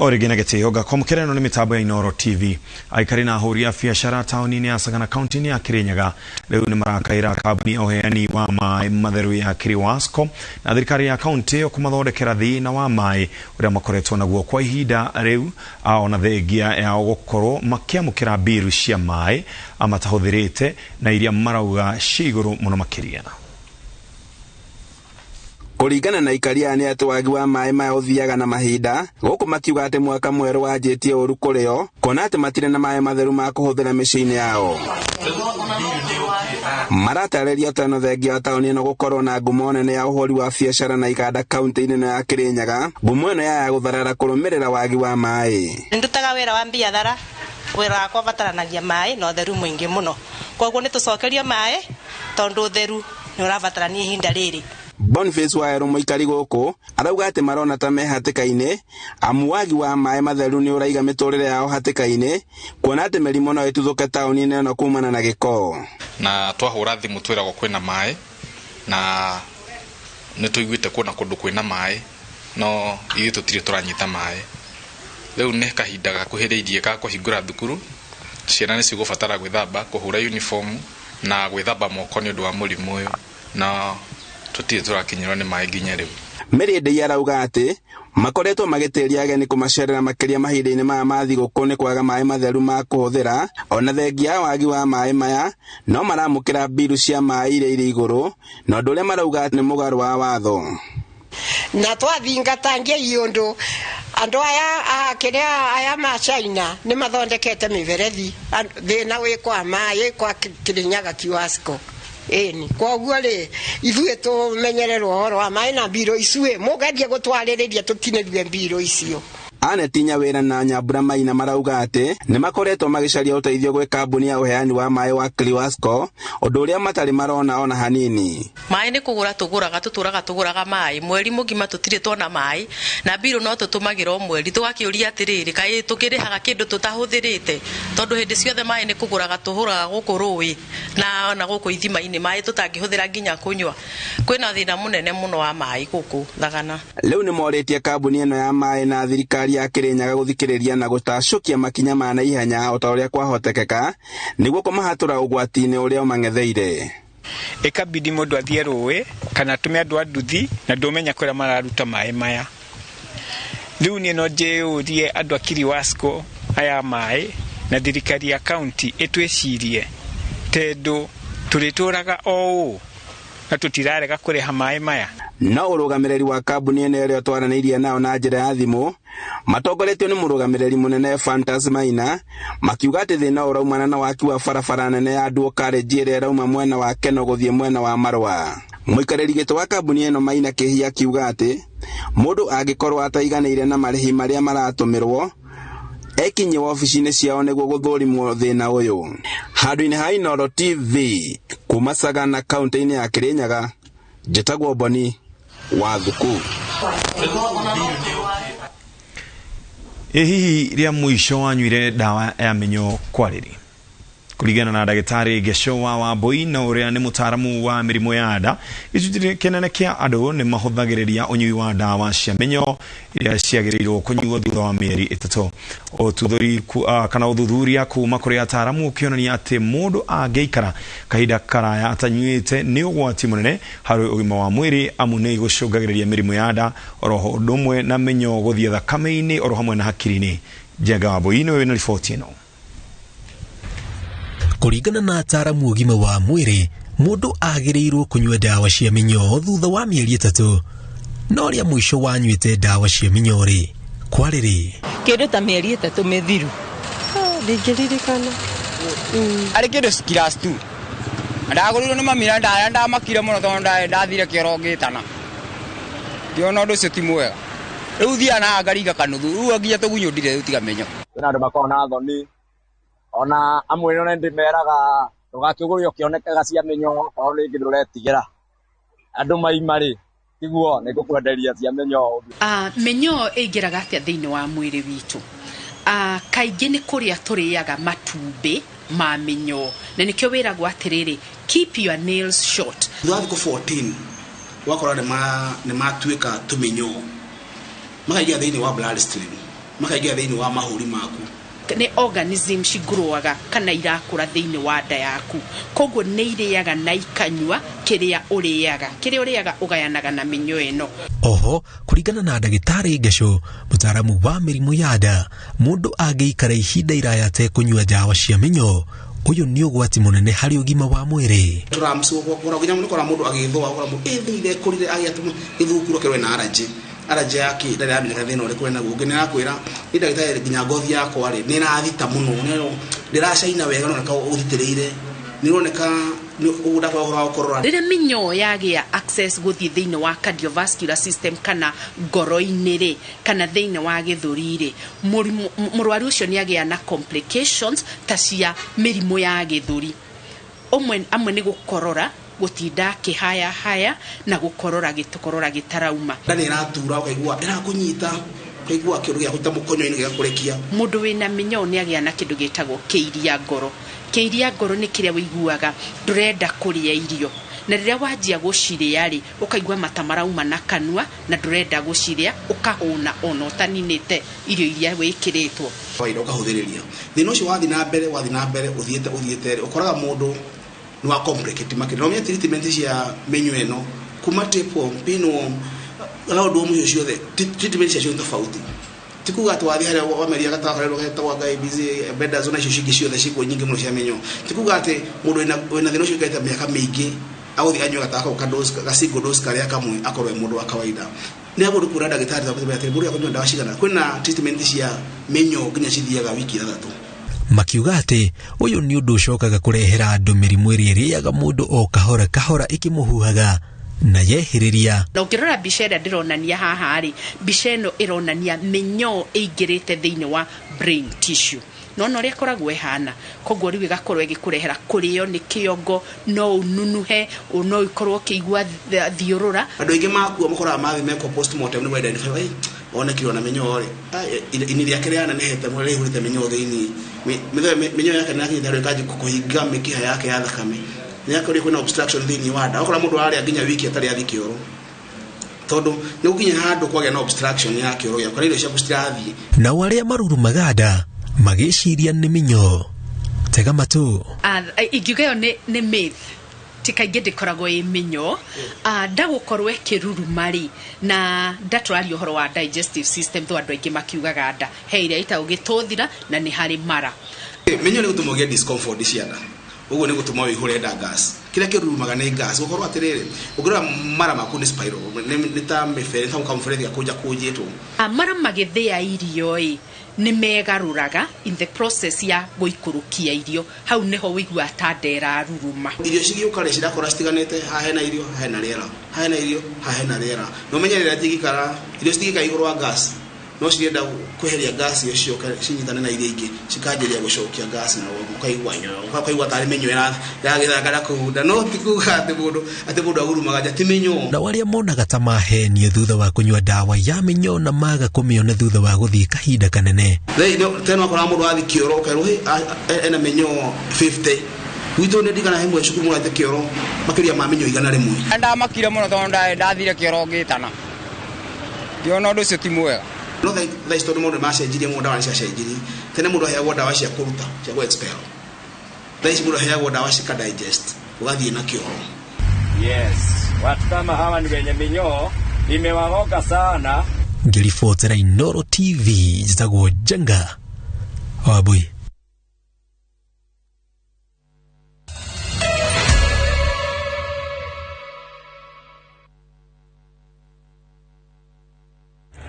Origina Getioga komkereno ni mitambo ya Inoro TV aikari na huri ya biashara tauni ya Sagana County ya Kirinyaga leo ni marakaira kabuni oheani wa mai matheru ya Kiriwasco na thirikari ya county okumathondekera thina wa mai uria makoretwo naguo kwa ihinda riu ona thengia ya gukorwo makiamukira biru cia mai amatahuthirite na iria marauga ciguru muno makiria. Kuringana na ikaria ni ati wagi wa mai maya uthiaga na mahinda guku makiuga ati mwaka mweru wanjitie uru kureo kona ati matire na mai matheru ma kuhuthira micini yao. Maratareria tano thengia tauni ino gukorwo na ngumo nene ya uhori wa biashara na iganda kaunti-ini ya Kirinyaga, ngumo ino ya gutharara kurumirira wagi wa mai. Ndutaga wira wa biathara wira kwa bataranagia mai no theru mwingi muno koguo nitucokerio mai tondu theru ni urabatarania ihinda riri. Boniface Waero muikari guku arauga ati marona ta me hatikaine amuwagi wa mai matheru ni uraiga miturire yao hatikaine kuona ati mirimo no ituthuke tauni ino no kumana na giko na twahura thimu twiragwo kwina mai na nituiguite kuna kundu kwina mai no ithu tutire turanyita mai riu ne kahinda gakuhiriirie ka kuhingura thukuru ciana ni cigubatara gwithamba kuhura uniform na gwithamba moko ni undu wa murimu uyu na tutire turakinyirwo ni mai nginya riu. Mary Ndei arauga ati makoretwo magitiria ageni kumacerera makiria mahinda-ini maya ma thigũkũ ni kwaga mai matheru ma kuhuthira ona thengia wagi wa mai maya no maramukira biru cia mai iria iri iguru na undu uria marauga ni mugaru wa watho na twathingatangia iundu andu aya ma China ni mathondekete miberethi thina wi kwa mai kwa Kirinyaga Kiwasco eni koguo ri ithuĩ tumenyererwo horo wa mai na biro icue mugathie gutwaririria tutinirwe biro icio. Aneti Nyawira na Nyambura Maina marauga ati ni makoretwo magicaria uteithio gwe kambuni ya uheani wa mai wa Kiriwasco undu uria matari marona ona hanini. Mai ni kugura tuguraga tuturaga mai mweri mugima tutire tona mai na biro no tutumagira mweri tugakiuria atiriri kai tukirihaga kindu tutahuthirite tondu hindi ciothe mai ni kuguraga tuhuraga guku ruwi na guku ithima-ini mai tutangihuthira nginya kunywa kwina thina munene muno wa mai guku Thagana. Riu ni moretie kambuni ino ya mai na thirikari ya Kirinyaga guthikiriria na gutacukia makinya ma na ihenya o ta uria kwahotekeka niguo kumahatura ugwati-ini uria mangetheire. Ikabidi mundu athie ruwi kana tume andu anduthi na ndumenya kuria mararuta mai maya. Riu ni no njiurie andu a Kiriwasco aya mai na thirikari ya county itwicirie tondu turituraga o na tutirarega kuriha mai maya. Na urugamireri wa kambuni ene ĩrĩa twaranĩirie nao na njĩra ya thimũ matongoretio ni murugamireri munene Fantas Maina makiuga ati thina uraumana na waki wa barabara nene ya Dual Carriage ĩrĩa ĩrauma mwena wa Keno guthie mwena wa Marua. Muikarĩri gĩtĩ wa kambuni ĩno Maina Kĩhia akiuga ati mundu angĩkorwo ataiganĩire na marĩhi marĩa maratũmirwo ekinye ofici-inĩ ciao nĩguo gũthũrimwo thĩna ũyũ. Handũ-inĩ ha Inoro TV kuma Sagana kaunti-inĩ ya Kirinyaga njĩtagwo Boni wa Thuku. Hihi ria mwisho wanyuire dawa ya minyo kwariri kuligana na ndagĩtarĩ Geshowa wa Boi na uria ni mutaramu wa mirimo ya nda gĩcunjĩ kinene kia andu ni mahuthagĩrĩria unyui wa dawa cia minyo iria ciagĩrĩirwo kunyuo thutha wa mĩeri 3. Ũtuthuri kana ũthuthuria kuma kũrĩ ataramu ukionania ati mundu angĩikara kahinda karaya atanyuĩte ni ũgwati munene harĩ ũgima wa mwĩrĩ amu nĩ gũcũngagĩrĩria mĩrimũ ya nda oroho ũndũ ũmwe na minyo gũthie thakame-inĩ oro hamwe na hakiri-inĩ. Njenga wa Boi nĩwe na riboti ĩno. Kuringana na ataramu ugima wa mwiri mundu agiriirwo kunywa dawa cia minyo thutha wa mieri 3 no ria mwisho wanyuite dawa cia minyo ri kwariri kindu ta mieri 3 mithiru ndingiririkana ari kindu class 2 ndagurirwo ni mamira ndamakire muno tondu ndathire kioro ngitana ndiona undu ucio ti mwega riu thia na ngariga kanuthu riu nginya tugunyundire utiga minyo na andu makona thoni ona amwe no ndi meraga ndugakigurio kionekaga cia minyo o ringi nduretigera andu maimari tiguo ni gukwenderia cia minyo. Minyo ingiraga atia thiini wa mwiri witu kaingi ni kuria turiaga matumbi ma minyo na nikyo wiragwo atiriri keep your nails short. Thutha wa 14 wakora ni matuika tuminyo makaigia thiini wa bloodstream makaingira thiini wa mahuri maku ne organism cigrowaga kana irakura thiini wa nda yaku koguo ne iriaga na ikanyua kiria uriaga ugayanaga na minyo eno. Oho kuringana na ndagitari Gesho mutaramu wa mirimu ya nda mundu angiikara ihinda iraya te kunyua dawa cia minyo uyu ni ugwati munene hari ugima wa mwiri. Turamsu gukora ginya mundu mundu agithwa gukora mundu ethire kurire agiatuma ithukuro kerwe na araje yake ndari amenyeka thina uri kwena guke ni nakwira ni ndagitari ginya ngothi yakwa ri ni rathita muno ndiracaina wega no naka uthitireire ni roneka ni uguda kwa hora ukorora rire minyo yagia access guthi thiini wa cardiovascular system kana ngoro-ini ri kana thiini wa githuri murwaru ucio ni agia na complications ta cia mirimu ya githuri amwe ni gukorora gutinda kihaya na gukorora gitarauma ndani ratura ukaigua irakunyita ukaigua kiru gia guta mukonyo-ini gia kurekia mundu wina minyo ni agia na kindu gitagwo keiria ngoro ni kiria wiguaga ndurenda kuria irio na riria wajia guciria ri ukaigua matamarauma na kanua na ndurenda guciria ukahuna ona utaninite irio iria wikiritwo waira ukahuthiriria thino cio wathi na mbere uthiete ukoraga mundu ni wa complicate makiri no treatment cia menyu eno kuma tipo pino ala ndo mu cio the treatment cia tofauti tikuga twathi hari wa meria gatakare ro hetwa gai busy beda zona cio cingi cio the ciko nyingi muno cia menyu tikuga ate mundu wena thino cio kaita miaka mingi au thi anywa gataka ukados gasigo dos karia kamwe akorwe mundu wa kawaida ni abo rukura ndagitari za kuthibia teburi ya kunywa ndawa cigana kwina treatment cia menyu ginya cithiaga wiki 3 makiuga ati uyu ni undu ucokaga kurehera andu mirimu iria iriaga mundu o kahora ikimuhuhaga na yehiriria. Na ukirora mbica ĩrĩa ndironania haha ri mbica ĩno ironania minyo ĩingĩrĩte thiini wa brain tissue no ria koragwo ehana koguo riu igakorwo igikurehera kurio ni kiongo no ununuhe no ikorwo kiigua thiurura andu ingi makuo mukora mathi meko postmortem ni identify ona kiro na minyo ri ini ria kiriana ni hete mwere hurite minyo thiini minyo yake na kinyitaro kaji kuhinga mikiha yake ya thakame ni akori kuna obstruction thiini wa nda okora mundu ari aginya wiki atari athi kioro tondu ni ukinya handu kwage na obstruction ya kioro ya kwa ile cia kustirathi na waria maruru magada magiciria ni minyo tega matu igiugayo ni myth tikaingi ndikoragwo i minyo ndagukorwo ikiruru mari na ndatwari uhoro wa digestive system tho andu aingi makiugaga nda he iria itagugituthira na ni hari mara minyo ni gutumogia discomfort ciana ugo ni gutuma wihure nda gas kila kirurumaga ni gas ukorwo atiriri ugura mara makuni spiral ni ta mefere ta ukamfredi akuja kujitwo mara magithia irio ni megaruraga in the process ya guikurukia irio hau neho wigua ta ndera ruruma irio cigiukare cirakora citiganite hahena irio hahena riera no menyerera tigikara irio citigika iguru wa gas no cirenda kweheria gas iyo cio cinyitane na irio ingi cikanjiria gucokia gas na ukaigua tari menyo yagithagara kuhunda no tikuga ati mundu agurumaga jati menyo na waria monaga ta mahenie thutha wa kunywa dawa ya minyo na maga kumiona thutha wa guthii kahinda kanene tena akora mundu athi kioro kairuhi ena menyo 50 wito ne digana hemwe cukuru mu ate kioro makiria ma menyo igana rimwe nda makire muno tonda ndathire kioro ngitana dio no ndu cio ti mwega no the story mo ma cenjirie mu dawa cia cenjirie tene mundu heagwo dawa cia kuruta cia go expel thaisi mundu heagwo dawa cia digest ugathie na kioro yes watu kama hawa ni wenye minyoo imewagoka sana ngiribotera Inooro TV jitagwo Jenga Wabui.